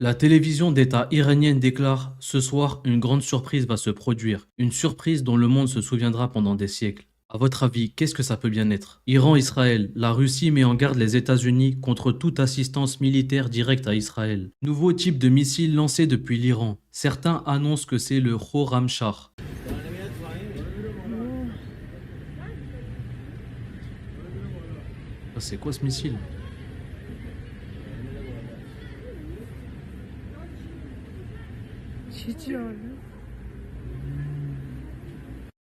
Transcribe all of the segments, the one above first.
La télévision d'État iranienne déclare: ce soir, une grande surprise va se produire. Une surprise dont le monde se souviendra pendant des siècles. À votre avis, qu'est-ce que ça peut bien être? Iran-Israël. La Russie met en garde les États-Unis contre toute assistance militaire directe à Israël. Nouveau type de missile lancé depuis l'Iran. Certains annoncent que c'est le Khorramshahr. C'est quoi ce missile?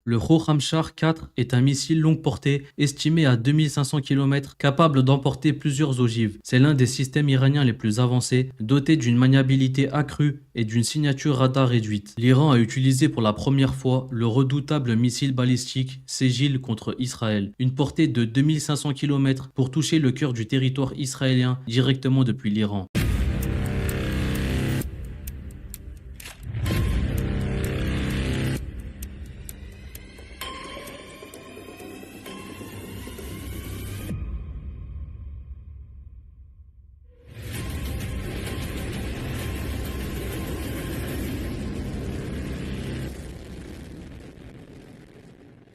Le Khorramshahr 4 est un missile longue portée estimé à 2500 km, capable d'emporter plusieurs ogives. C'est l'un des systèmes iraniens les plus avancés, doté d'une maniabilité accrue et d'une signature radar réduite. L'Iran a utilisé pour la première fois le redoutable missile balistique Sejil contre Israël, une portée de 2500 km pour toucher le cœur du territoire israélien directement depuis l'Iran.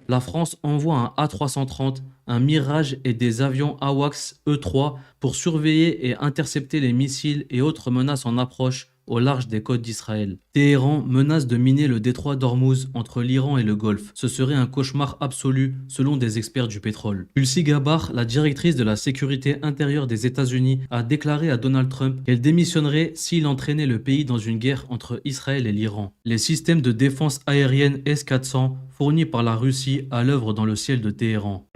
La France envoie un A330, un Mirage et des avions AWACS E-3 pour surveiller et intercepter les missiles et autres menaces en approche au large des côtes d'Israël. Téhéran menace de miner le détroit d'Ormuz entre l'Iran et le Golfe. Ce serait un cauchemar absolu selon des experts du pétrole. Tulsi Gabbard, la directrice de la sécurité intérieure des États-Unis, a déclaré à Donald Trump qu'elle démissionnerait s'il entraînait le pays dans une guerre entre Israël et l'Iran. Les systèmes de défense aérienne S-400 fournis par la Russie à l'œuvre dans le ciel de Téhéran.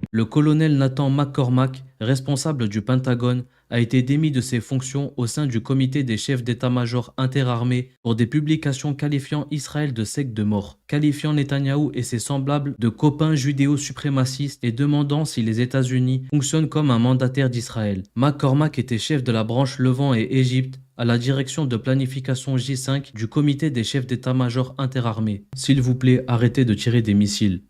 Le colonel Nathan McCormack, responsable du Pentagone, a été démis de ses fonctions au sein du comité des chefs d'état-major interarmés pour des publications qualifiant Israël de secte de mort, qualifiant Netanyahou et ses semblables de copains judéo-suprémacistes et demandant si les États-Unis fonctionnent comme un mandataire d'Israël. McCormack était chef de la branche Levant et Égypte à la direction de planification J5 du comité des chefs d'état-major interarmés. S'il vous plaît, arrêtez de tirer des missiles.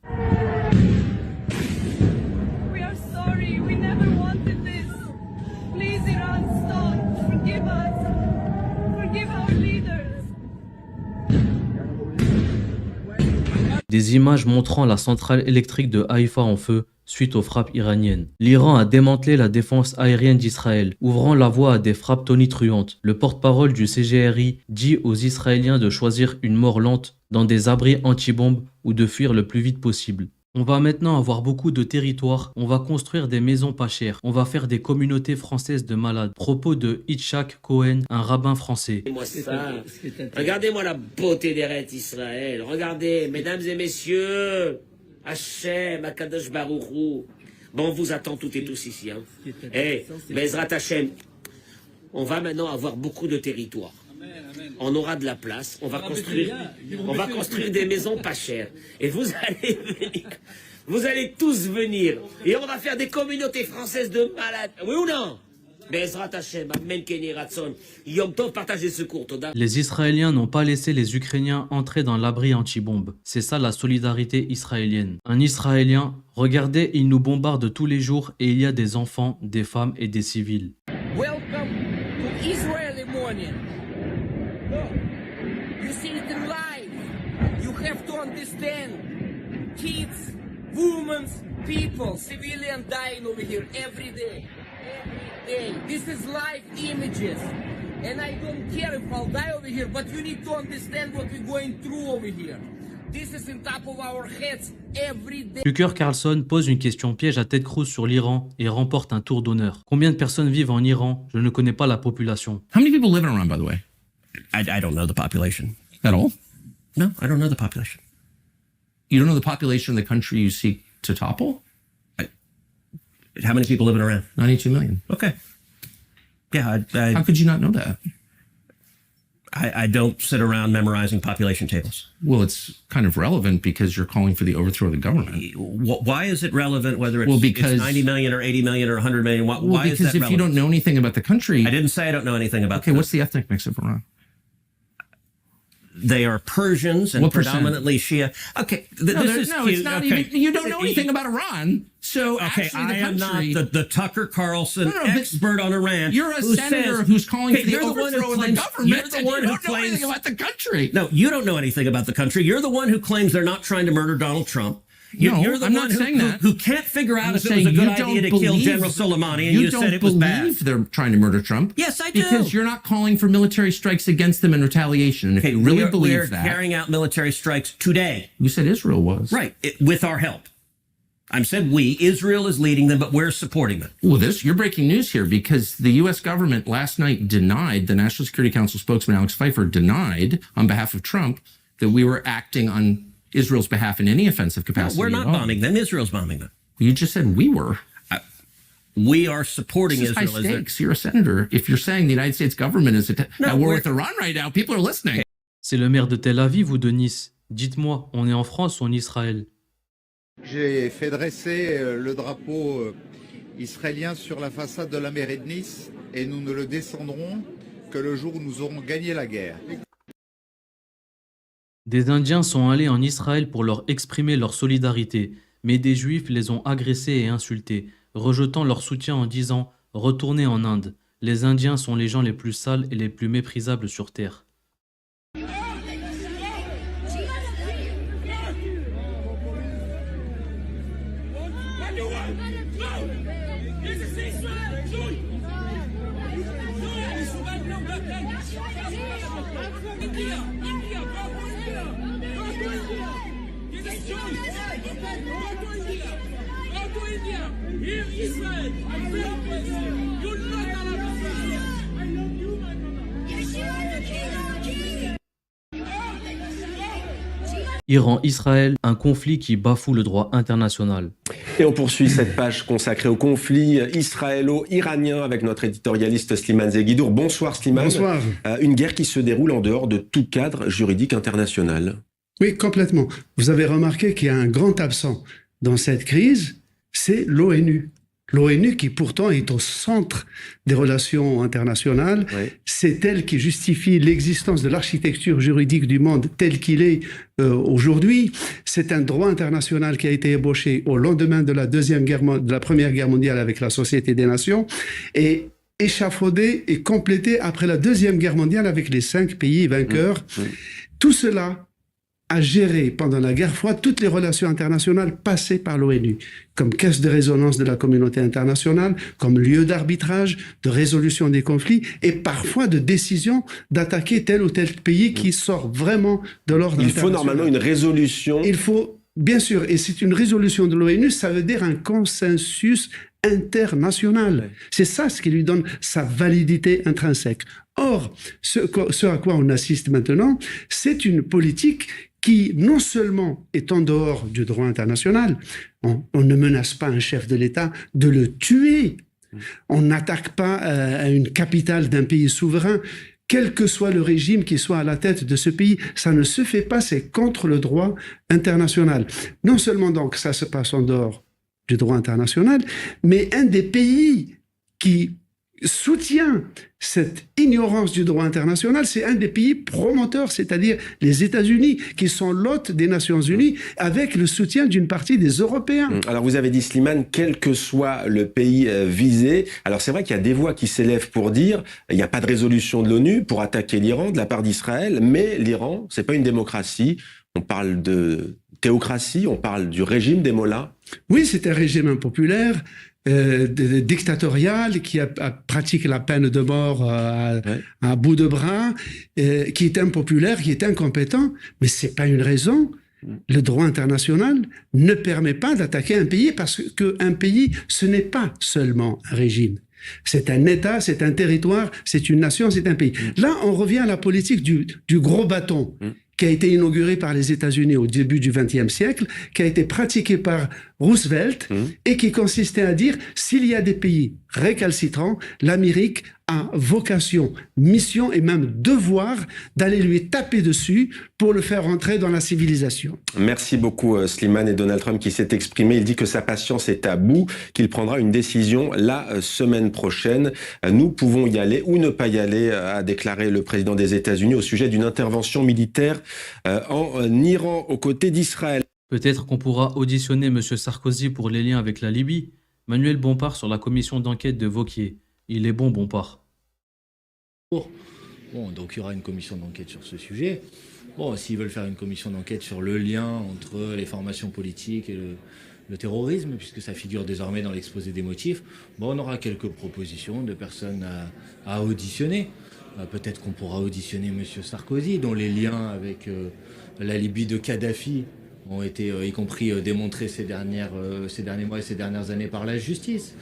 Des images montrant la centrale électrique de Haïfa en feu suite aux frappes iraniennes. L'Iran a démantelé la défense aérienne d'Israël, ouvrant la voie à des frappes tonitruantes. Le porte-parole du CGRI dit aux Israéliens de choisir une mort lente dans des abris anti-bombes ou de fuir le plus vite possible. On va maintenant avoir beaucoup de territoires, on va construire des maisons pas chères, on va faire des communautés françaises de malades. Propos de Yitzhak Cohen, un rabbin français. Regardez-moi la beauté des rêves d'Israël. Regardez, mesdames et messieurs, Hachem, Akadosh Baruchou. Bon, on vous attend toutes et tous ici. Bezrat Hachem, on va maintenant avoir beaucoup de territoires. On aura de la place, on va construire des maisons pas chères. Et vous allez tous venir. Et on va faire des communautés françaises de malades. Oui ou non? Bezrat Hashem, Amen Keni Ratson. Yom Tov, partagez ce cours. Les Israéliens n'ont pas laissé les Ukrainiens entrer dans l'abri anti-bombe. C'est ça la solidarité israélienne. Un Israélien, regardez, il nous bombarde tous les jours et il y a des enfants, des femmes et des civils. Welcome to Israeli morning. You see it in life. You have to understand. Kids, women, people, civilians dying over here every day. Every day. This is live images. And I don't care if I'll die over here, but you need to understand what we're going through over here. This is on top of our heads every day. Tucker Carlson pose une question piège à Ted Cruz sur l'Iran et remporte un tour d'honneur. Combien de personnes vivent en Iran? Je ne connais pas la population. How many people live in Iran, by the way? I don't know the population. At all? No, I don't know the population. You don't know the population of the country you seek to topple? How many people live in Iran? 92 million. Okay. Yeah, How could you not know that? I don't sit around memorizing population tables. Well, it's kind of relevant because you're calling for the overthrow of the government. Why is it relevant whether it's, Well, because- it's 90 million or 80 million or 100 million? Why Well, is because that if relevant? you don't know anything about the country... I didn't say I don't know anything about Okay, what's the ethnic mix of Iran? They are Persians and What percent? predominantly Shia. Okay, this is no, cute. it's not Okay. even... You don't know anything about Iran. So Okay, actually the I am not country... the Tucker Carlson No, but expert on Iran. You're a who senator says, who's calling okay, for the you're one who overthrow of the claims- government, You're the and one you who don't know claims anything about the country. No, you don't know anything about the country. You're the one who claims they're not trying to murder Donald Trump. You're the I'm one not saying that. who can't figure out I'm if it was saying a good you idea to don't kill believe- General Soleimani, and you said it was don't bad. believe they're trying to murder Trump. Yes, I do. Because you're not calling for military strikes against them in retaliation. And if you really we believe are that... carrying out military strikes today. You said Israel was. Right, with our help. I said we. Israel is leading them, but we're supporting them. Well, you're breaking news here because the U.S. government last night denied, the National Security Council spokesman Alex Pfeiffer denied on behalf of Trump that we were acting on Israel's behalf in any offensive No, capacity. we're not at all. bombing them. Israel's bombing them. You just said we were. We are supporting This is high Israel. stakes. You're a senator. If you're saying the United States government is at war we're- with Iran right now, people are listening. C'est le maire de Tel Aviv ou de Nice? Dites-moi, on est en France ou en Israël? J'ai fait dresser le drapeau israélien sur la façade de la mairie de Nice et nous ne le descendrons que le jour où nous aurons gagné la guerre. Des Indiens sont allés en Israël pour leur exprimer leur solidarité, mais des Juifs les ont agressés et insultés, rejetant leur soutien en disant « Retournez en Inde, les Indiens sont les gens les plus sales et les plus méprisables sur Terre ». Iran-Israël, un conflit qui bafoue le droit international. Et on poursuit cette page consacrée au conflit israélo-iranien avec notre éditorialiste Slimane Zeguidour. Bonsoir Slimane. Bonsoir. Une guerre qui se déroule en dehors de tout cadre juridique international. Oui, complètement. Vous avez remarqué qu'il y a un grand absent dans cette crise, c'est l'ONU. L'ONU qui pourtant est au centre des relations internationales, Oui. c'est elle qui justifie l'existence de l'architecture juridique du monde tel qu'il est aujourd'hui. C'est un droit international qui a été ébauché au lendemain de la Première Guerre mondiale avec la Société des Nations et échafaudé et complété après la Deuxième Guerre mondiale avec les 5 pays vainqueurs. Tout cela a géré pendant la guerre froide toutes les relations internationales passées par l'ONU, comme caisse de résonance de la communauté internationale, comme lieu d'arbitrage, de résolution des conflits et parfois de décision d'attaquer tel ou tel pays qui sort vraiment de l'ordre Il faut international. normalement une résolution. Il faut, bien sûr, et c'est une résolution de l'ONU, ça veut dire un consensus international. C'est ça ce qui lui donne sa validité intrinsèque. Or, ce à quoi on assiste maintenant, c'est une politique qui non seulement est en dehors du droit international, on ne menace pas un chef de l'État de le tuer, on n'attaque pas une capitale d'un pays souverain, quel que soit le régime qui soit à la tête de ce pays, ça ne se fait pas, c'est contre le droit international. Non seulement donc ça se passe en dehors du droit international, mais un des pays qui soutient cette ignorance du droit international, c'est un des pays promoteurs, c'est-à-dire les États-Unis, qui sont l'hôte des Nations Unies, avec le soutien d'une partie des Européens. Alors vous avez dit Slimane, quel que soit le pays visé. Alors c'est vrai qu'il y a des voix qui s'élèvent pour dire il n'y a pas de résolution de l'ONU pour attaquer l'Iran de la part d'Israël, mais l'Iran, c'est pas une démocratie. On parle de théocratie, on parle du régime des mollahs. Oui, c'est un régime impopulaire, dictatorial, qui pratique la peine de mort à bout de bras, qui est impopulaire, qui est incompétent, mais c'est pas une raison. Le droit international ne permet pas d'attaquer un pays parce qu'un pays, ce n'est pas seulement un régime. C'est un État, c'est un territoire, c'est une nation, c'est un pays. Là, on revient à la politique du gros bâton qui a été inauguré par les États-Unis au début du XXe siècle, qui a été pratiqué par Roosevelt et qui consistait à dire s'il y a des pays récalcitrants, l'Amérique a vocation, mission et même devoir d'aller lui taper dessus pour le faire rentrer dans la civilisation. Merci beaucoup Slimane. Et Donald Trump qui s'est exprimé, il dit que sa patience est à bout, qu'il prendra une décision la semaine prochaine. Nous pouvons y aller ou ne pas y aller, a déclaré le président des États-Unis au sujet d'une intervention militaire en Iran aux côtés d'Israël. Peut-être qu'on pourra auditionner M. Sarkozy pour les liens avec la Libye. Manuel Bompard sur la commission d'enquête de Wauquiez. Il est bon, Bompard. Bon, donc il y aura une commission d'enquête sur ce sujet. Bon, s'ils veulent faire une commission d'enquête sur le lien entre les formations politiques et le terrorisme, puisque ça figure désormais dans l'exposé des motifs, bon, on aura quelques propositions de personnes à auditionner. Peut-être qu'on pourra auditionner M. Sarkozy, dont les liens avec la Libye de Kadhafi ont été, y compris, démontrés ces derniers mois et ces dernières années par la justice.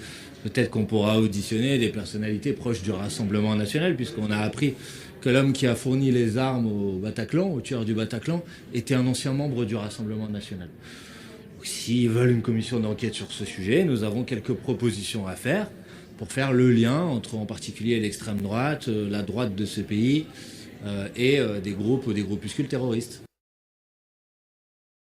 Peut-être qu'on pourra auditionner des personnalités proches du Rassemblement national, puisqu'on a appris que l'homme qui a fourni les armes au Bataclan, au tueur du Bataclan, était un ancien membre du Rassemblement national. S'ils veulent une commission d'enquête sur ce sujet, nous avons quelques propositions à faire pour faire le lien entre, en particulier, l'extrême droite, la droite de ce pays et des groupes ou des groupuscules terroristes.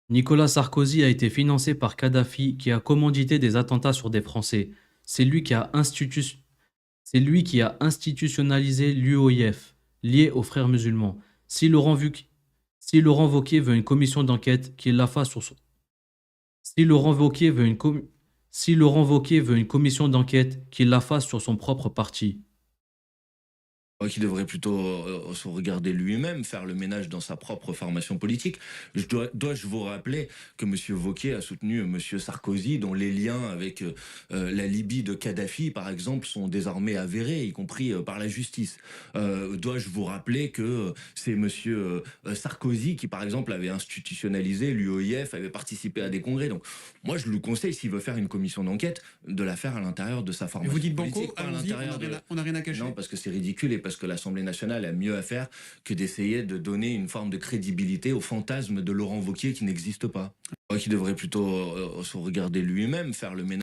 Nicolas Sarkozy a été financé par Kadhafi qui a commandité des attentats sur des Français. C'est lui qui a institutionnalisé l'UOIF, lié aux frères musulmans. Si Laurent Wauquiez veut une commission d'enquête, qu'il la fasse sur son... Si Laurent Wauquiez veut une commission d'enquête, qu'il la fasse sur son propre parti. Qui devrait plutôt se regarder lui-même, faire le ménage dans sa propre formation politique. Dois-je vous rappeler que M. Wauquiez a soutenu M. Sarkozy, dont les liens avec la Libye de Kadhafi, par exemple, sont désormais avérés, y compris par la justice. Dois-je vous rappeler que c'est M. Sarkozy qui, par exemple, avait institutionnalisé l'UOIF, avait participé à des congrès. Donc, moi, je lui conseille, s'il veut faire une commission d'enquête, de la faire à l'intérieur de sa formation politique. Et vous dites banco, allons-y, on n'a rien à cacher. Non, parce que c'est ridicule et parce que l'Assemblée nationale a mieux à faire que d'essayer de donner une forme de crédibilité au fantasme de Laurent Wauquiez qui n'existe pas. Qui devrait plutôt se regarder lui-même, faire le ménage.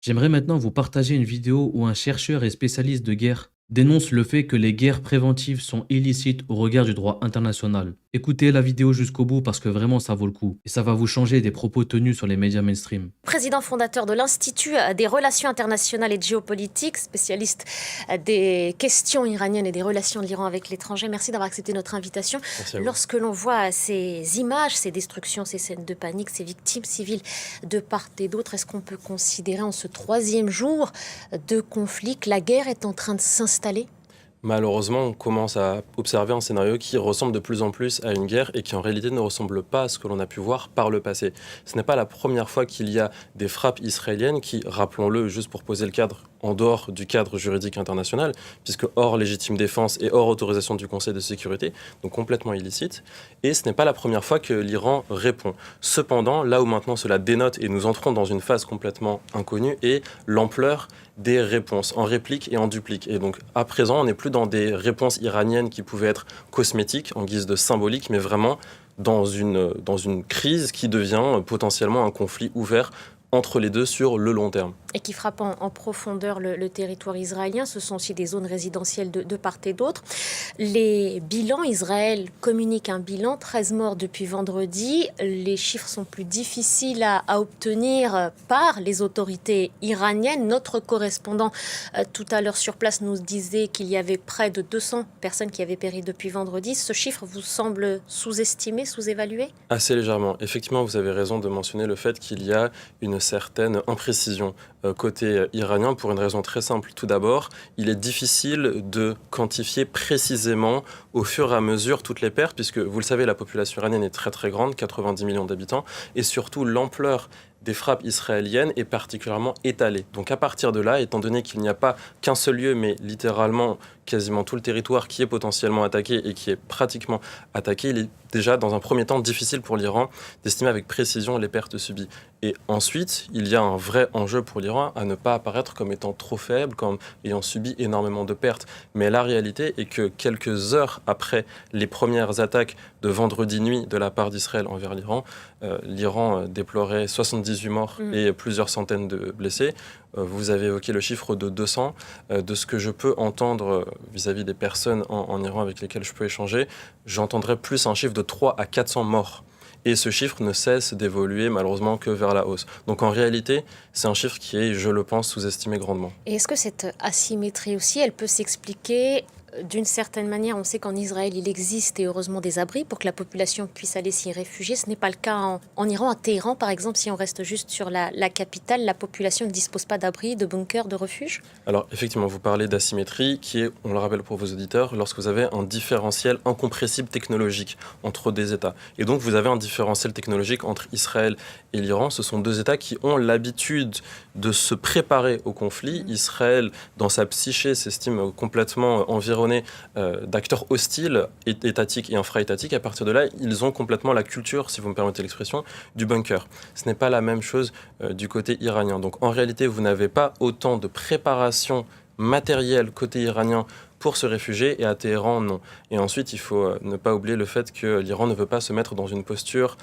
J'aimerais maintenant vous partager une vidéo où un chercheur et spécialiste de guerre dénonce le fait que les guerres préventives sont illicites au regard du droit international. Écoutez la vidéo jusqu'au bout parce que vraiment ça vaut le coup. Et ça va vous changer des propos tenus sur les médias mainstream. Président fondateur de l'Institut des relations internationales et de géopolitique, spécialiste des questions iraniennes et des relations de l'Iran avec l'étranger. Merci d'avoir accepté notre invitation. Lorsque l'on voit ces images, ces destructions, ces scènes de panique, ces victimes civiles de part et d'autre, est-ce qu'on peut considérer en ce 3e jour de conflit que la guerre est en train de s'installer ? Malheureusement, on commence à observer un scénario qui ressemble de plus en plus à une guerre et qui en réalité ne ressemble pas à ce que l'on a pu voir par le passé. Ce n'est pas la première fois qu'il y a des frappes israéliennes qui, rappelons-le, juste pour poser le cadre, en dehors du cadre juridique international, puisque hors légitime défense et hors autorisation du Conseil de sécurité, donc complètement illicite. Et ce n'est pas la première fois que l'Iran répond. Cependant, là où maintenant cela dénote et nous entrons dans une phase complètement inconnue est l'ampleur des réponses en réplique et en duplique. Et donc à présent, on n'est plus dans des réponses iraniennes qui pouvaient être cosmétiques en guise de symbolique, mais vraiment dans une crise qui devient potentiellement un conflit ouvert entre les deux sur le long terme. Et qui frappe en profondeur le territoire israélien. Ce sont aussi des zones résidentielles de part et d'autre. Les bilans, Israël communique un bilan, 13 morts depuis vendredi. Les chiffres sont plus difficiles à obtenir par les autorités iraniennes. Notre correspondant tout à l'heure sur place nous disait qu'il y avait près de 200 personnes qui avaient péri depuis vendredi. Ce chiffre vous semble sous-estimé, sous-évalué ? Assez légèrement. Effectivement, vous avez raison de mentionner le fait qu'il y a une certaine imprécision côté iranien pour une raison très simple. Tout d'abord, il est difficile de quantifier précisément au fur et à mesure toutes les pertes, puisque vous le savez, la population iranienne est très très grande, 90 millions d'habitants, et surtout l'ampleur des frappes israéliennes est particulièrement étalée. Donc à partir de là, étant donné qu'il n'y a pas qu'un seul lieu, mais littéralement quasiment tout le territoire qui est potentiellement attaqué et qui est pratiquement attaqué, il est déjà dans un premier temps difficile pour l'Iran d'estimer avec précision les pertes subies. Et ensuite, il y a un vrai enjeu pour l'Iran à ne pas apparaître comme étant trop faible, comme ayant subi énormément de pertes. Mais la réalité est que quelques heures après les premières attaques de vendredi nuit de la part d'Israël envers l'Iran, l'Iran déplorait 78 morts et plusieurs centaines de blessés. Vous avez évoqué le chiffre de 200. De ce que je peux entendre vis-à-vis des personnes en Iran avec lesquelles je peux échanger, j'entendrais plus un chiffre de 3 à 400 morts. Et ce chiffre ne cesse d'évoluer malheureusement que vers la hausse. Donc en réalité, c'est un chiffre qui est, je le pense, sous-estimé grandement. Et est-ce que cette asymétrie aussi, elle peut s'expliquer d'une certaine manière? On sait qu'en Israël, il existe et heureusement des abris pour que la population puisse aller s'y réfugier. Ce n'est pas le cas en Iran, à Téhéran par exemple. Si on reste juste sur la capitale, la population ne dispose pas d'abris, de bunkers, de refuges? Alors effectivement, vous parlez d'asymétrie qui est, on le rappelle pour vos auditeurs, lorsque vous avez un différentiel incompressible technologique entre des États. Et donc vous avez un différentiel technologique entre Israël et l'Iran. Ce sont deux États qui ont l'habitude de se préparer au conflit. Israël, dans sa psyché, s'estime complètement environné d'acteurs hostiles, étatiques et infra-étatiques. À partir de là, ils ont complètement la culture, si vous me permettez l'expression, du bunker. Ce n'est pas la même chose du côté iranien. Donc en réalité, vous n'avez pas autant de préparation matérielle côté iranien pour se réfugier, et à Téhéran, non. Et ensuite, il faut ne pas oublier le fait que l'Iran ne veut pas se mettre dans une posture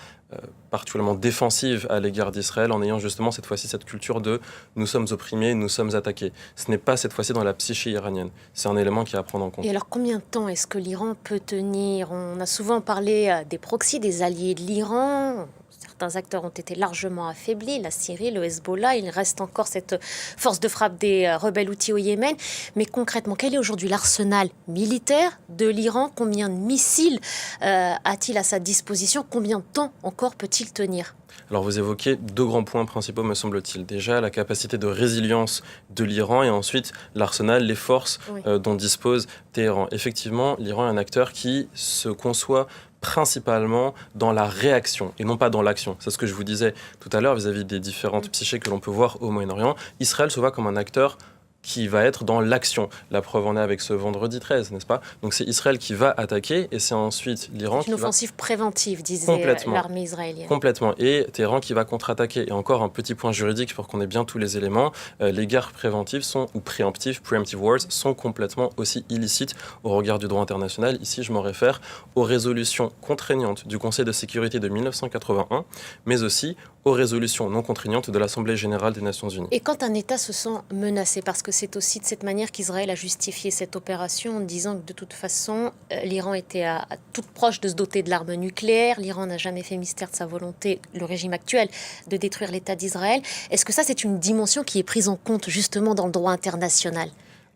particulièrement défensive à l'égard d'Israël, en ayant justement cette fois-ci cette culture de « nous sommes opprimés, nous sommes attaqués ». Ce n'est pas cette fois-ci dans la psyché iranienne. C'est un élément qui est à prendre en compte. Et alors, combien de temps est-ce que l'Iran peut tenir? On a souvent parlé des proxys, des alliés de l'Iran. Certains acteurs ont été largement affaiblis, la Syrie, le Hezbollah. Il reste encore cette force de frappe des rebelles houthis au Yémen. Mais concrètement, quel est aujourd'hui l'arsenal militaire de l'Iran? Combien de missiles a-t-il à sa disposition? Combien de temps encore peut-il tenir? Alors vous évoquez deux grands points principaux, me semble-t-il. Déjà, la capacité de résilience de l'Iran et ensuite l'arsenal, les forces dont dispose Téhéran. Effectivement, l'Iran est un acteur qui se conçoit principalement dans la réaction et non pas dans l'action. C'est ce que je vous disais tout à l'heure vis-à-vis des différentes psychés que l'on peut voir au Moyen-Orient. Israël se voit comme un acteur qui va être dans l'action. La preuve en est avec ce vendredi 13, n'est-ce pas? Donc c'est Israël qui va attaquer et c'est ensuite l'Iran qui va... Une offensive préventive, disait l'armée israélienne. Complètement. Et Téhéran qui va contre-attaquer. Et encore un petit point juridique pour qu'on ait bien tous les éléments. Les guerres préventives ou préemptives, preemptive wars, sont complètement aussi illicites au regard du droit international. Ici, je m'en réfère aux résolutions contraignantes du Conseil de sécurité de 1981, mais aussi aux résolutions non contraignantes de l'Assemblée générale des Nations unies. Et quand un État se sent menacé, parce que c'est aussi de cette manière qu'Israël a justifié cette opération en disant que de toute façon, l'Iran était à toute proche de se doter de l'arme nucléaire, l'Iran n'a jamais fait mystère de sa volonté, le régime actuel, de détruire l'État d'Israël. Est-ce que ça, c'est une dimension qui est prise en compte justement dans le droit international?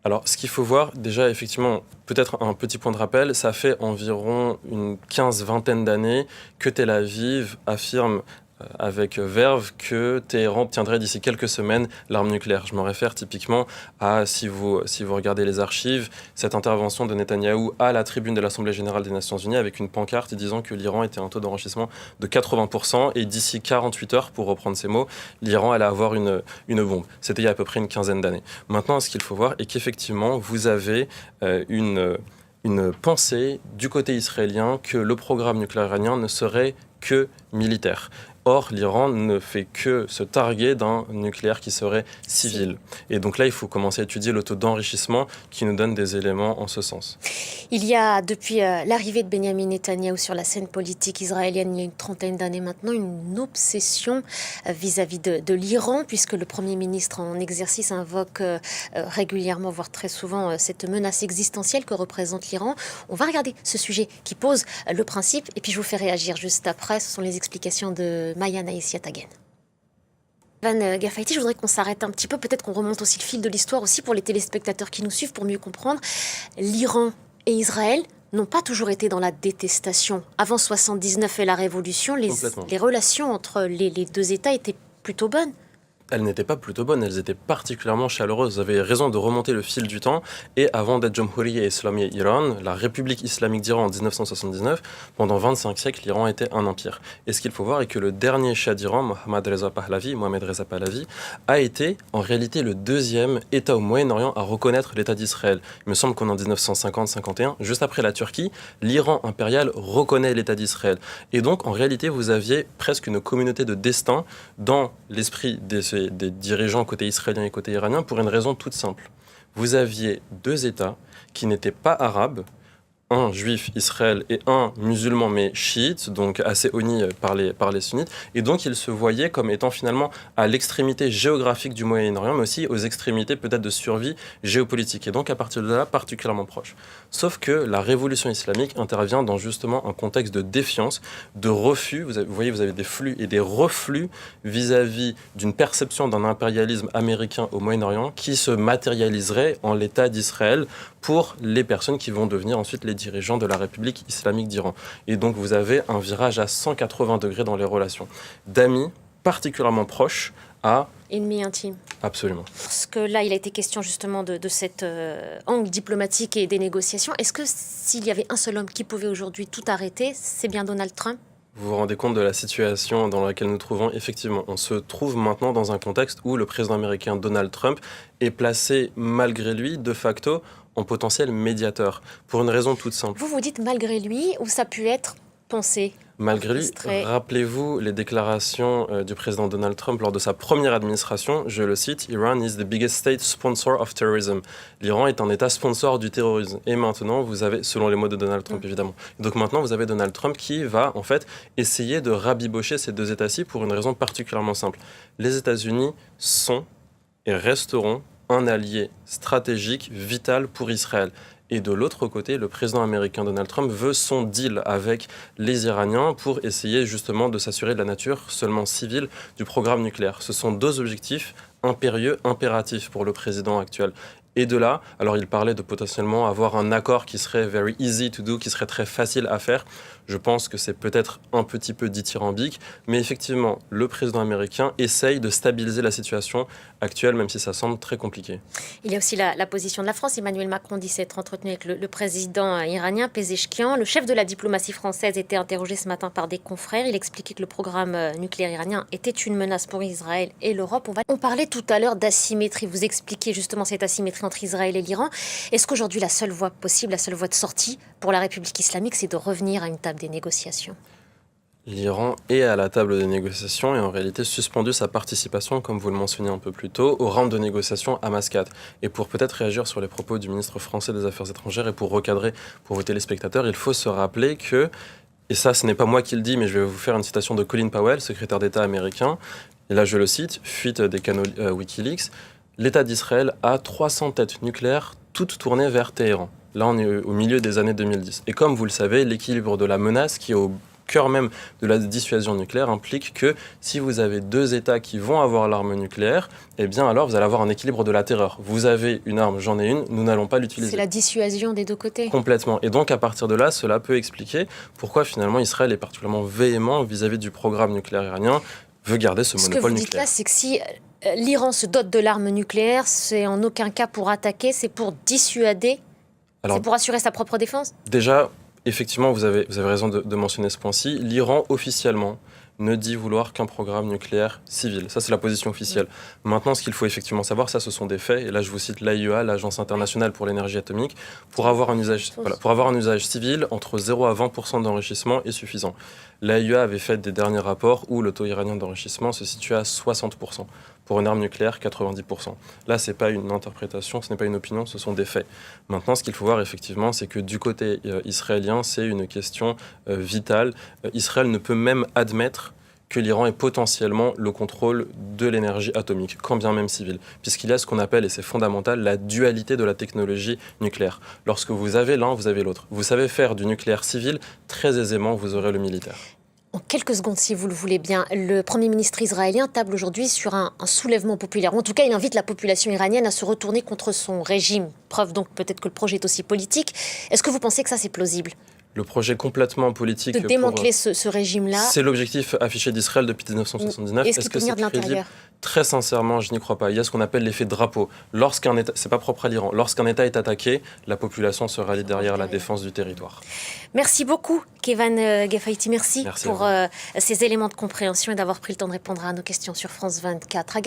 Alors, ce qu'il faut voir, déjà, effectivement, peut-être un petit point de rappel, ça fait environ une 15-20 d'années que Tel Aviv affirme avec verve que Téhéran obtiendrait d'ici quelques semaines l'arme nucléaire. Je me réfère typiquement à, si vous regardez les archives, cette intervention de Netanyahou à la tribune de l'Assemblée générale des Nations unies avec une pancarte disant que l'Iran était un taux d'enrichissement de 80% et d'ici 48 heures, pour reprendre ces mots, l'Iran allait avoir une bombe. C'était il y a à peu près une quinzaine d'années. Maintenant, ce qu'il faut voir est qu'effectivement, vous avez une pensée du côté israélien que le programme nucléaire iranien ne serait que militaire. Or, l'Iran ne fait que se targuer d'un nucléaire qui serait civil. Et donc là, il faut commencer à étudier le taux d'enrichissement qui nous donne des éléments en ce sens. Il y a, depuis l'arrivée de Benyamin Netanyahou sur la scène politique israélienne, il y a une 30aine d'années maintenant, une obsession vis-à-vis de l'Iran, puisque le Premier ministre en exercice invoque régulièrement, voire très souvent, cette menace existentielle que représente l'Iran. On va regarder ce sujet qui pose le principe, et puis je vous fais réagir juste après. Ce sont les explications de Maya Naïs-Yatagen. Van Gafaiti, je voudrais qu'on s'arrête un petit peu, peut-être qu'on remonte aussi le fil de l'histoire aussi pour les téléspectateurs qui nous suivent pour mieux comprendre. L'Iran et Israël n'ont pas toujours été dans la détestation. Avant 79 et la Révolution, les relations entre les deux États étaient plutôt bonnes. elles n'étaient pas plutôt bonnes, elles étaient particulièrement chaleureuses. Vous avez raison de remonter le fil du temps. Et avant d'être Jamhouriya Islamiyya Iran, la République islamique d'Iran en 1979, pendant 25 siècles, l'Iran était un empire. Et ce qu'il faut voir est que le dernier Shah d'Iran, Mohamed Reza Pahlavi, a été en réalité le deuxième État au Moyen-Orient à reconnaître l'État d'Israël. Il me semble qu'en 1950-51, juste après la Turquie, l'Iran impérial reconnaît l'État d'Israël. Et donc, en réalité, vous aviez presque une communauté de destin dans l'esprit des dirigeants côté israélien et côté iranien pour une raison toute simple. Vous aviez deux États qui n'étaient pas arabes, un juif, Israël, et un musulman, mais chiite, donc assez honni par les sunnites, et donc ils se voyaient comme étant finalement à l'extrémité géographique du Moyen-Orient, mais aussi aux extrémités peut-être de survie géopolitique, et donc à partir de là, particulièrement proches. Sauf que la révolution islamique intervient dans justement un contexte de défiance, de refus, vous voyez, vous avez des flux et des reflux vis-à-vis d'une perception d'un impérialisme américain au Moyen-Orient qui se matérialiserait en l'État d'Israël pour les personnes qui vont devenir ensuite les dirigeants de la République islamique d'Iran. Et donc vous avez un virage à 180 degrés dans les relations d'amis particulièrement proches à... Ennemi intime. Absolument. Parce que là, il a été question justement de cet angle diplomatique et des négociations. Est-ce que s'il y avait un seul homme qui pouvait aujourd'hui tout arrêter, c'est bien Donald Trump ? Vous vous rendez compte de la situation dans laquelle nous nous trouvons? Effectivement, on se trouve maintenant dans un contexte où le président américain Donald Trump est placé, malgré lui, de facto, en potentiel médiateur, pour une raison toute simple. Vous dites malgré lui, ou ça a pu être pensé? Malgré lui, rappelez-vous les déclarations du président Donald Trump lors de sa première administration, je le cite, « Iran is the biggest state sponsor of terrorism ». L'Iran est un État sponsor du terrorisme. Et maintenant, vous avez, selon les mots de Donald Trump, évidemment. Donc maintenant, vous avez Donald Trump qui va, en fait, essayer de rabibocher ces deux États-ci pour une raison particulièrement simple. Les États-Unis sont et resteront un allié stratégique vital pour Israël. Et de l'autre côté, le président américain Donald Trump veut son deal avec les Iraniens pour essayer justement de s'assurer de la nature seulement civile du programme nucléaire. Ce sont deux objectifs impérieux, impératifs pour le président actuel. Et de là, alors il parlait de potentiellement avoir un accord qui serait very easy to do, qui serait très facile à faire. Je pense que c'est peut-être un petit peu dithyrambique, mais effectivement, le président américain essaye de stabiliser la situation actuelle, même si ça semble très compliqué. Il y a aussi la position de la France. Emmanuel Macron dit s'être entretenu avec le président iranien, Pezeshkian. Le chef de la diplomatie française était interrogé ce matin par des confrères. Il expliquait que le programme nucléaire iranien était une menace pour Israël et l'Europe. On parlait tout à l'heure d'asymétrie. Vous expliquez justement cette asymétrie entre Israël et l'Iran. Est-ce qu'aujourd'hui, la seule voie possible, la seule voie de sortie pour la République islamique, c'est de revenir à une table des négociations? L'Iran est à la table des négociations et en réalité suspendu sa participation, comme vous le mentionniez un peu plus tôt, au round de négociations à Mascate. Et pour peut-être réagir sur les propos du ministre français des Affaires étrangères et pour recadrer pour vos téléspectateurs, il faut se rappeler que, et ça ce n'est pas moi qui le dis, mais je vais vous faire une citation de Colin Powell, secrétaire d'État américain, et là je le cite, fuite des canaux Wikileaks, l'État d'Israël a 300 têtes nucléaires toutes tournées vers Téhéran. Là, on est au milieu des années 2010. Et comme vous le savez, l'équilibre de la menace qui est au cœur même de la dissuasion nucléaire implique que si vous avez deux États qui vont avoir l'arme nucléaire, eh bien alors vous allez avoir un équilibre de la terreur. Vous avez une arme, j'en ai une, nous n'allons pas l'utiliser. C'est la dissuasion des deux côtés. Complètement. Et donc à partir de là, cela peut expliquer pourquoi finalement Israël est particulièrement véhément vis-à-vis du programme nucléaire iranien, veut garder ce monopole nucléaire. Ce que vous dites là, c'est que si l'Iran se dote de l'arme nucléaire, c'est en aucun cas pour attaquer, c'est pour dissuader, c'est pour assurer sa propre défense? Déjà, effectivement, vous avez raison de mentionner ce point-ci. L'Iran, officiellement, ne dit vouloir qu'un programme nucléaire civil. Ça, c'est la position officielle. Maintenant, ce qu'il faut effectivement savoir, ça, ce sont des faits. Et là, je vous cite l'AIEA, l'Agence internationale pour l'énergie atomique. Pour avoir un usage civil, entre 0 à 20% d'enrichissement est suffisant. L'AIEA avait fait des derniers rapports où le taux iranien d'enrichissement se situe à 60%. Pour une arme nucléaire, 90%. Là, ce n'est pas une interprétation, ce n'est pas une opinion, ce sont des faits. Maintenant, ce qu'il faut voir, effectivement, c'est que du côté israélien, c'est une question vitale. Israël ne peut même admettre que l'Iran ait potentiellement le contrôle de l'énergie atomique, quand bien même civile, puisqu'il y a ce qu'on appelle, et c'est fondamental, la dualité de la technologie nucléaire. Lorsque vous avez l'un, vous avez l'autre. Vous savez faire du nucléaire civil, très aisément, vous aurez le militaire. En quelques secondes, si vous le voulez bien, le Premier ministre israélien table aujourd'hui sur un soulèvement populaire. En tout cas, il invite la population iranienne à se retourner contre son régime. Preuve donc peut-être que le projet est aussi politique. Est-ce que vous pensez que ça, c'est plausible ? le projet complètement politique... De démanteler ce régime-là. C'est l'objectif affiché d'Israël depuis 1979. Est-ce qu'il peut venir de l'intérieur ? Très sincèrement, je n'y crois pas. Il y a ce qu'on appelle l'effet drapeau. Lorsqu'un État, c'est pas propre à l'Iran, lorsqu'un État est attaqué, la population se rallie derrière la défense du territoire. Merci beaucoup, Kevan Gefaiti. Merci pour ces éléments de compréhension et d'avoir pris le temps de répondre à nos questions sur France 24.